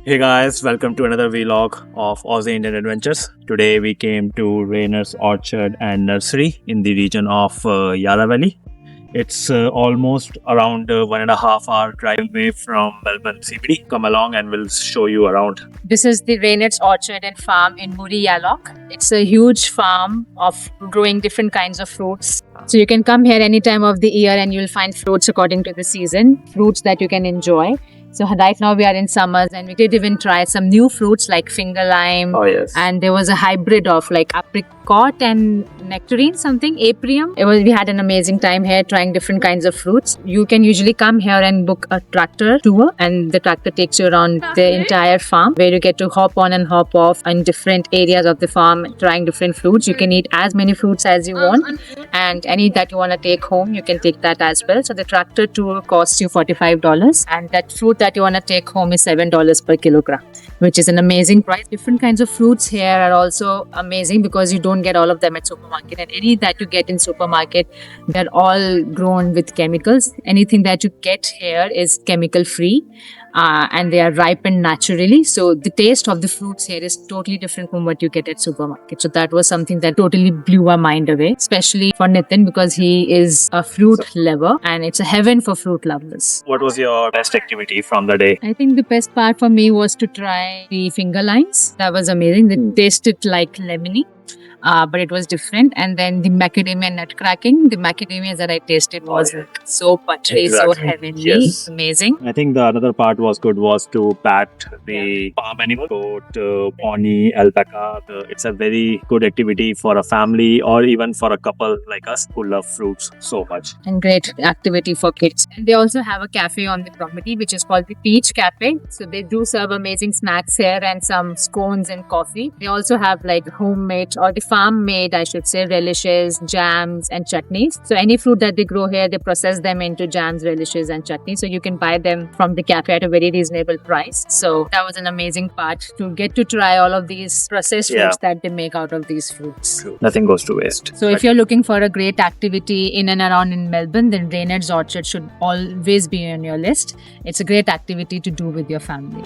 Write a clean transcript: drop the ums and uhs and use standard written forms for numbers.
Hey guys, welcome to another vlog of Aussie Indian Adventures. Today we came to Rainer's Orchard and Nursery in the region of Yarra Valley. It's almost around 1.5 hour drive away from Melbourne CBD. Come along and we'll show you around. This is the Rainer's Orchard and Farm in Moori Yallock. It's a huge farm of growing different kinds of fruits. So you can come here any time of the year and you'll find fruits according to the season, fruits that you can enjoy. So right now we are in summers and we did even try some new fruits like finger lime. Oh yes. And there was a hybrid of like apricot and nectarine, something, aprium. We had an amazing time here trying different kinds of fruits. You can usually come here and book a tractor tour and the tractor takes you around the entire farm where you get to hop on and hop off in different areas of the farm trying different fruits. You can eat as many fruits as you want and any that you want to take home, you can take that as well. So the tractor tour costs you $45 and that fruit that you want to take home is $7 per kilogram, which is an amazing price. Different kinds of fruits here are also amazing because you don't get all of them at supermarket, and any that you get in supermarket, they're all grown with chemicals. Anything that you get here is chemical free. And they are ripened naturally. So the taste of the fruits here is totally different from what you get at supermarket. So that was something that totally blew our mind away, especially for Nitin because he is a fruit lover and it's a heaven for fruit lovers. What was your best activity from the day? I think the best part for me was to try the finger limes. That was amazing. They tasted like lemony. But it was different. And then the macadamia nut cracking, the macadamia that I tasted was like so buttery, so heavenly, Yes. amazing. I think the another part was good was to pat the farm animal, goat, pony, alpaca. It's a very good activity for a family or even for a couple like us who love fruits so much. And great activity for kids. And they also have a cafe on the property which is called the Peach Cafe. So they do serve amazing snacks here and some scones and coffee. They also have like homemade or the farm made, I should say, relishes, jams and chutneys. So any fruit that they grow here, they process them into jams, relishes and chutneys. So you can buy them from the cafe at a very reasonable price. So that was an amazing part to get to try all of these processed fruits that they make out of these fruits. True. Nothing goes to waste. So if you're looking for a great activity in and around in Melbourne, then Rainer's Orchard should always be on your list. It's a great activity to do with your family.